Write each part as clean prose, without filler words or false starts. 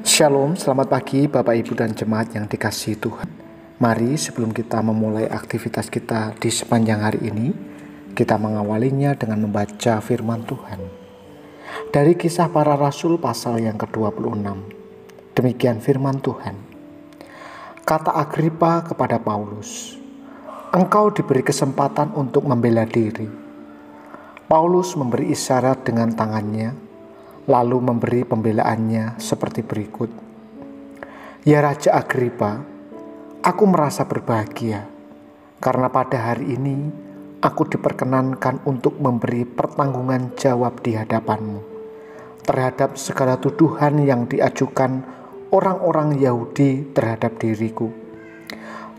Shalom, selamat pagi Bapak Ibu dan Jemaat yang dikasihi Tuhan. Mari sebelum kita memulai aktivitas kita di sepanjang hari ini, kita mengawalinya dengan membaca firman Tuhan. Dari Kisah Para Rasul pasal yang ke-26, demikian firman Tuhan. Kata Agripa kepada Paulus, "Engkau diberi kesempatan untuk membela diri." Paulus memberi isyarat dengan tangannya, lalu memberi pembelaannya seperti berikut. "Ya Raja Agripa, aku merasa berbahagia karena pada hari ini aku diperkenankan untuk memberi pertanggungan jawab di hadapanmu terhadap segala tuduhan yang diajukan orang-orang Yahudi terhadap diriku,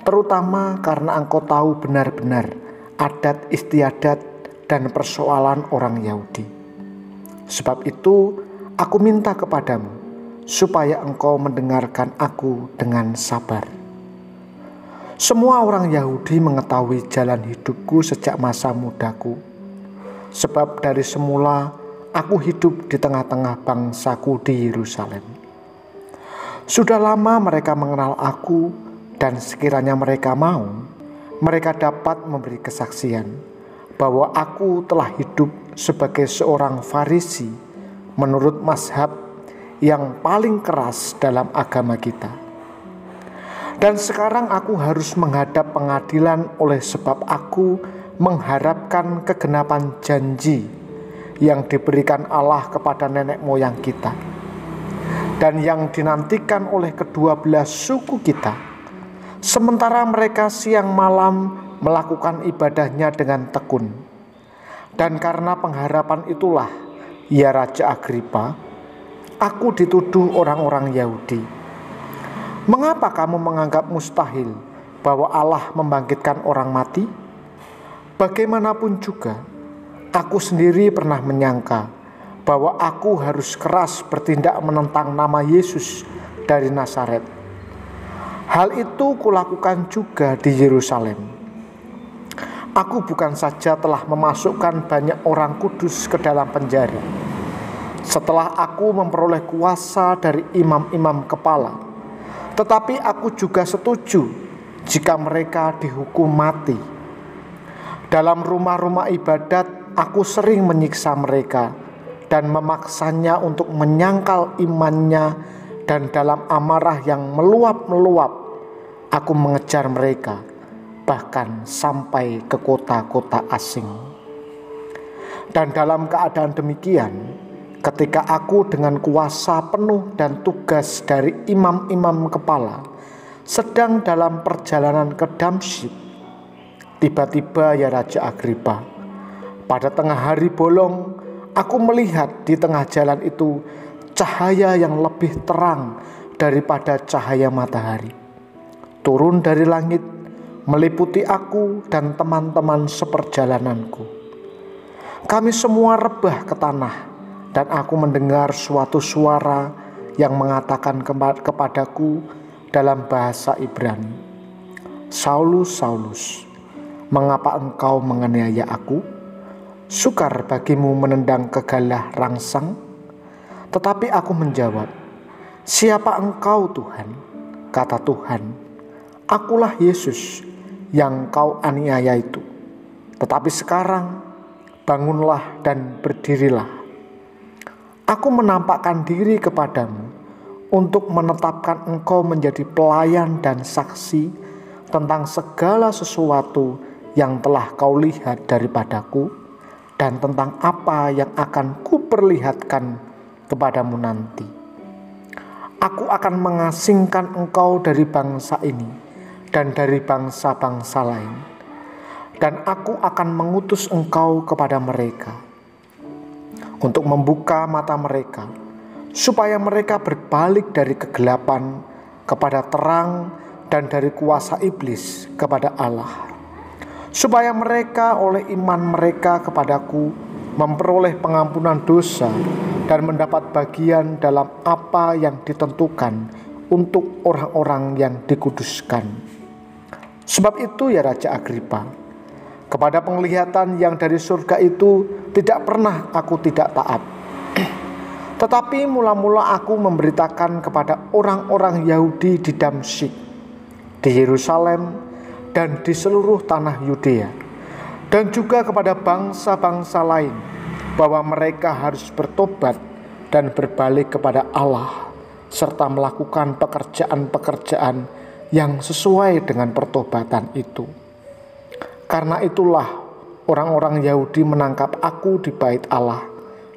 terutama karena engkau tahu benar-benar adat istiadat dan persoalan orang Yahudi. Sebab itu, aku minta kepadamu, supaya engkau mendengarkan aku dengan sabar. Semua orang Yahudi mengetahui jalan hidupku sejak masa mudaku. Sebab dari semula, aku hidup di tengah-tengah bangsaku di Yerusalem. Sudah lama mereka mengenal aku, dan sekiranya mereka mau, mereka dapat memberi kesaksian bahwa aku telah hidup sebagai seorang Farisi menurut mazhab yang paling keras dalam agama kita. Dan sekarang aku harus menghadap pengadilan oleh sebab aku mengharapkan kegenapan janji yang diberikan Allah kepada nenek moyang kita dan yang dinantikan oleh kedua belah suku kita, sementara mereka siang malam melakukan ibadahnya dengan tekun. Dan karena pengharapan itulah, ya Raja Agripa, aku dituduh orang-orang Yahudi. Mengapa kamu menganggap mustahil bahwa Allah membangkitkan orang mati? Bagaimanapun juga, aku sendiri pernah menyangka bahwa aku harus keras bertindak menentang nama Yesus dari Nazaret. Hal itu kulakukan juga di Yerusalem. Aku bukan saja telah memasukkan banyak orang kudus ke dalam penjara, setelah aku memperoleh kuasa dari imam-imam kepala, tetapi aku juga setuju jika mereka dihukum mati. Dalam rumah-rumah ibadat, aku sering menyiksa mereka dan memaksanya untuk menyangkal imannya, dan dalam amarah yang meluap-meluap, aku mengejar mereka bahkan sampai ke kota-kota asing. Dan dalam keadaan demikian, ketika aku dengan kuasa penuh dan tugas dari imam-imam kepala sedang dalam perjalanan ke Damsyik, tiba-tiba ya Raja Agripa, pada tengah hari bolong, aku melihat di tengah jalan itu cahaya yang lebih terang daripada cahaya matahari turun dari langit, meliputi aku dan teman-teman seperjalananku. Kami semua rebah ke tanah, dan aku mendengar suatu suara yang mengatakan kepadaku dalam bahasa Ibrani, "Saulus, Saulus, mengapa engkau menganiaya aku? Sukar bagimu menendang kegalah rangsang?" Tetapi aku menjawab, "Siapa engkau, Tuhan?" Kata Tuhan, "Akulah Yesus yang kau aniaya itu. Tetapi sekarang bangunlah dan berdirilah. Aku menampakkan diri kepadamu untuk menetapkan engkau menjadi pelayan dan saksi tentang segala sesuatu yang telah kau lihat daripadaku dan tentang apa yang akan kuperlihatkan kepadamu nanti. Aku akan mengasingkan engkau dari bangsa ini dan dari bangsa-bangsa lain, dan aku akan mengutus engkau kepada mereka untuk membuka mata mereka, supaya mereka berbalik dari kegelapan kepada terang dan dari kuasa iblis kepada Allah, supaya mereka oleh iman mereka kepadaku memperoleh pengampunan dosa dan mendapat bagian dalam apa yang ditentukan untuk orang-orang yang dikuduskan. Sebab itu ya Raja Agripa, kepada penglihatan yang dari surga itu tidak pernah aku tidak taat. Tetapi mula-mula aku memberitakan kepada orang-orang Yahudi di Damsyik, di Yerusalem, dan di seluruh tanah Yudea, dan juga kepada bangsa-bangsa lain, bahwa mereka harus bertobat dan berbalik kepada Allah, serta melakukan pekerjaan-pekerjaan yang sesuai dengan pertobatan itu. Karena itulah orang-orang Yahudi menangkap aku di bait Allah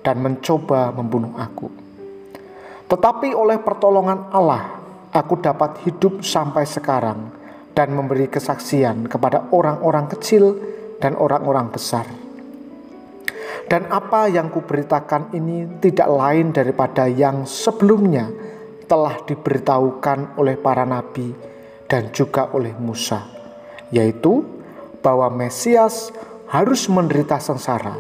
dan mencoba membunuh aku. Tetapi oleh pertolongan Allah, aku dapat hidup sampai sekarang dan memberi kesaksian kepada orang-orang kecil dan orang-orang besar. Dan apa yang kuberitakan ini tidak lain daripada yang sebelumnya telah diberitahukan oleh para nabi dan juga oleh Musa, yaitu bahwa Mesias harus menderita sengsara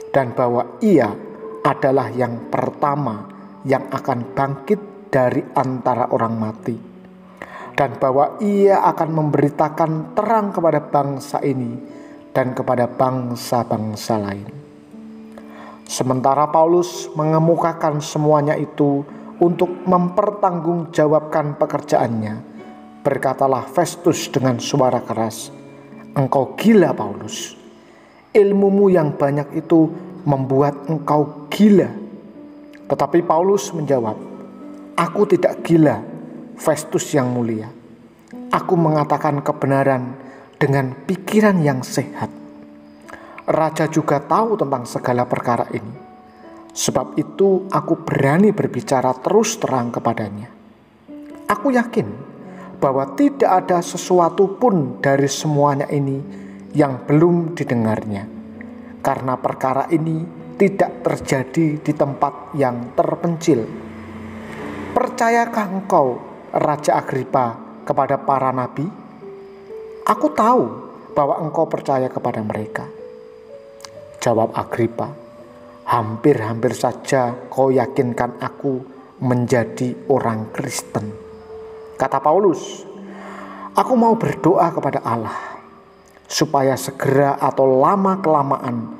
dan bahwa ia adalah yang pertama yang akan bangkit dari antara orang mati, dan bahwa ia akan memberitakan terang kepada bangsa ini dan kepada bangsa-bangsa lain. Sementara Paulus mengemukakan semuanya itu untuk mempertanggungjawabkan pekerjaannya, berkatalah Festus dengan suara keras, "Engkau gila, Paulus. Ilmumu yang banyak itu membuat engkau gila." Tetapi Paulus menjawab, "Aku tidak gila, Festus yang mulia. Aku mengatakan kebenaran dengan pikiran yang sehat. Raja juga tahu tentang segala perkara ini. Sebab itu aku berani berbicara terus terang kepadanya. Aku yakin bahwa tidak ada sesuatu pun dari semuanya ini yang belum didengarnya, karena perkara ini tidak terjadi di tempat yang terpencil. Percayakah engkau, Raja Agripa, kepada para nabi? Aku tahu bahwa engkau percaya kepada mereka." Jawab Agripa, "Hampir-hampir saja kau yakinkan aku menjadi orang Kristen." Kata Paulus, "Aku mau berdoa kepada Allah, supaya segera atau lama-kelamaan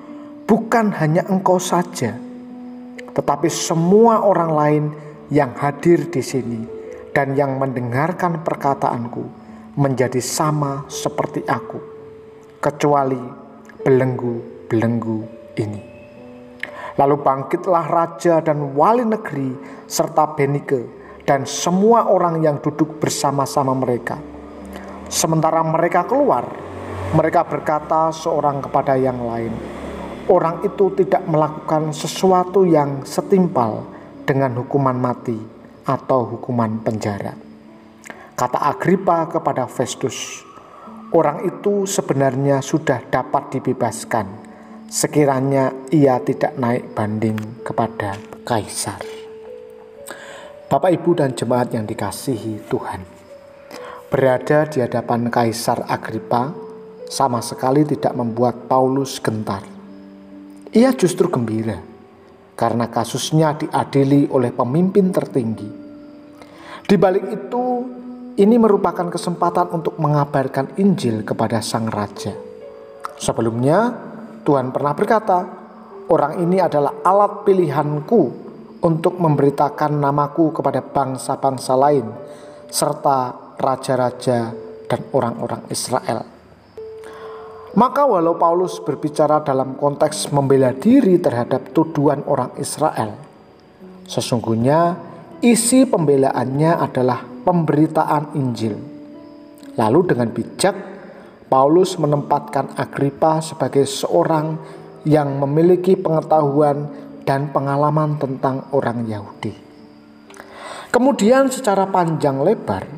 bukan hanya engkau saja, tetapi semua orang lain yang hadir di sini dan yang mendengarkan perkataanku menjadi sama seperti aku, kecuali belenggu-belenggu ini." Lalu bangkitlah raja dan wali negeri serta Bernike dan semua orang yang duduk bersama-sama mereka. Sementara mereka keluar, mereka berkata seorang kepada yang lain, "Orang itu tidak melakukan sesuatu yang setimpal dengan hukuman mati atau hukuman penjara." Kata Agripa kepada Festus, "Orang itu sebenarnya sudah dapat dibebaskan, sekiranya ia tidak naik banding kepada Kaisar." Bapak, Ibu, dan jemaat yang dikasihi Tuhan, berada di hadapan Kaisar Agripa sama sekali tidak membuat Paulus gentar. Ia justru gembira karena kasusnya diadili oleh pemimpin tertinggi. Di balik itu, ini merupakan kesempatan untuk mengabarkan Injil kepada sang raja. Sebelumnya, Tuhan pernah berkata, "Orang ini adalah alat pilihanku untuk memberitakan namaku kepada bangsa-bangsa lain, serta raja-raja dan orang-orang Israel." Maka walau Paulus berbicara dalam konteks membela diri terhadap tuduhan orang Israel, sesungguhnya isi pembelaannya adalah pemberitaan Injil. Lalu dengan bijak, Paulus menempatkan Agripa sebagai seorang yang memiliki pengetahuan dan pengalaman tentang orang Yahudi. Kemudian secara panjang lebar,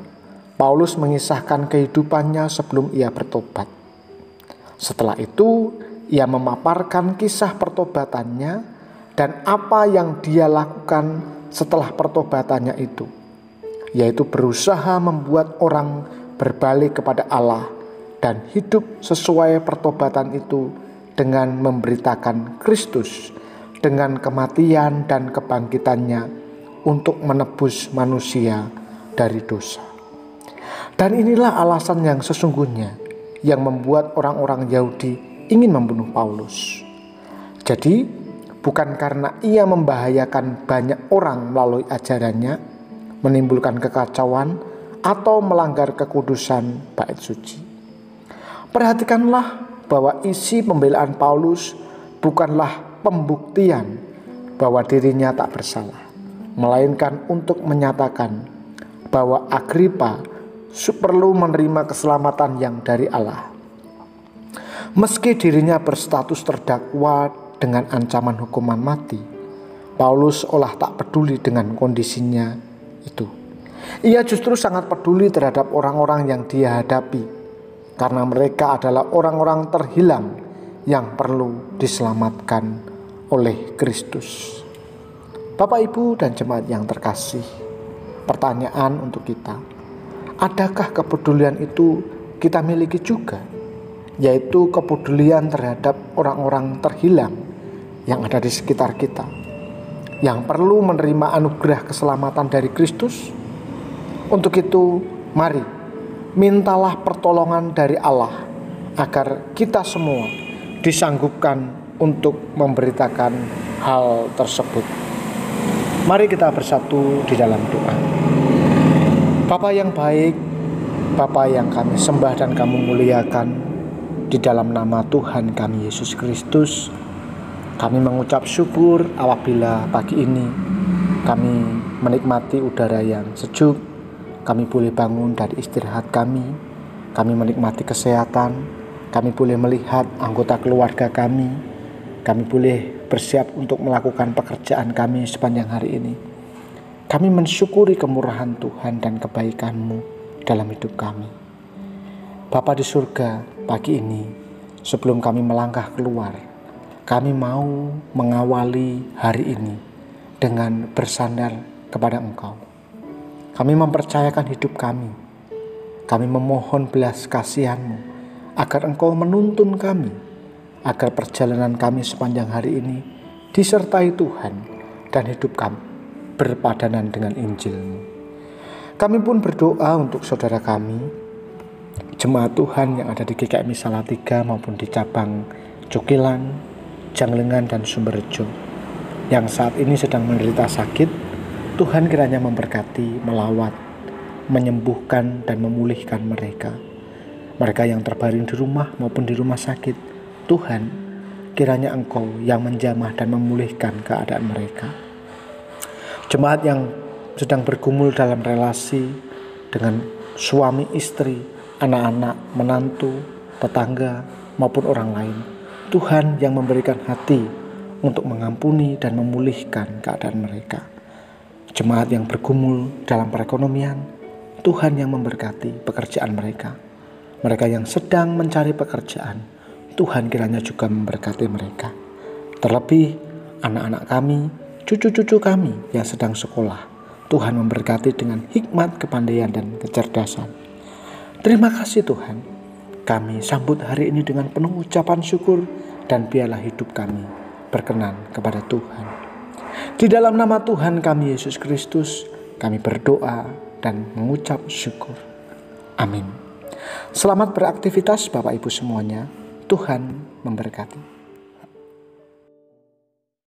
Paulus mengisahkan kehidupannya sebelum ia bertobat. Setelah itu, ia memaparkan kisah pertobatannya dan apa yang dia lakukan setelah pertobatannya itu, yaitu berusaha membuat orang berbalik kepada Allah dan hidup sesuai pertobatan itu dengan memberitakan Kristus dengan kematian dan kebangkitannya untuk menebus manusia dari dosa. Dan inilah alasan yang sesungguhnya yang membuat orang-orang Yahudi ingin membunuh Paulus. Jadi bukan karena ia membahayakan banyak orang melalui ajarannya, menimbulkan kekacauan, atau melanggar kekudusan bait suci. Perhatikanlah bahwa isi pembelaan Paulus bukanlah pembuktian bahwa dirinya tak bersalah, melainkan untuk menyatakan bahwa Agripa perlu menerima keselamatan yang dari Allah. Meski dirinya berstatus terdakwa dengan ancaman hukuman mati, Paulus seolah tak peduli dengan kondisinya itu. Ia justru sangat peduli terhadap orang-orang yang dia hadapi, karena mereka adalah orang-orang terhilang yang perlu diselamatkan oleh Kristus. Bapak, Ibu, dan jemaat yang terkasih, pertanyaan untuk kita, adakah kepedulian itu kita miliki juga? Yaitu kepedulian terhadap orang-orang terhilang yang ada di sekitar kita, yang perlu menerima anugerah keselamatan dari Kristus. Untuk itu, mari mintalah pertolongan dari Allah agar kita semua disanggupkan untuk memberitakan hal tersebut. Mari kita bersatu di dalam doa. Bapa yang baik, Bapa yang kami sembah dan kami muliakan, di dalam nama Tuhan kami Yesus Kristus, kami mengucap syukur apabila pagi ini kami menikmati udara yang sejuk, kami boleh bangun dari istirahat kami menikmati kesehatan, kami boleh melihat anggota keluarga kami boleh bersiap untuk melakukan pekerjaan kami sepanjang hari ini. Kami mensyukuri kemurahan Tuhan dan kebaikan-Mu dalam hidup kami. Bapa di surga, pagi ini sebelum kami melangkah keluar, kami mau mengawali hari ini dengan bersandar kepada Engkau. Kami mempercayakan hidup kami. Kami memohon belas kasihan-Mu agar Engkau menuntun kami, agar perjalanan kami sepanjang hari ini disertai Tuhan dan hidup kami berpadanan dengan Injil-Mu. Kami pun berdoa untuk saudara kami, jemaat Tuhan yang ada di GKMI Salatiga maupun di cabang Cokilan, Janglengan, dan Sumberjo, yang saat ini sedang menderita sakit. Tuhan kiranya memberkati, melawat, menyembuhkan, dan memulihkan mereka. Mereka yang terbaring di rumah maupun di rumah sakit, Tuhan kiranya Engkau yang menjamah dan memulihkan keadaan mereka. Jemaat yang sedang bergumul dalam relasi dengan suami istri, anak-anak, menantu, tetangga, maupun orang lain, Tuhan yang memberikan hati untuk mengampuni dan memulihkan keadaan mereka. Jemaat yang bergumul dalam perekonomian, Tuhan yang memberkati pekerjaan mereka. Mereka yang sedang mencari pekerjaan, Tuhan kiranya juga memberkati mereka. Terlebih anak-anak kami, cucu-cucu kami yang sedang sekolah, Tuhan memberkati dengan hikmat, kepandaian, dan kecerdasan. Terima kasih Tuhan, kami sambut hari ini dengan penuh ucapan syukur, dan biarlah hidup kami berkenan kepada Tuhan. Di dalam nama Tuhan kami Yesus Kristus, kami berdoa dan mengucap syukur. Amin. Selamat beraktivitas Bapak Ibu semuanya. Tuhan memberkati.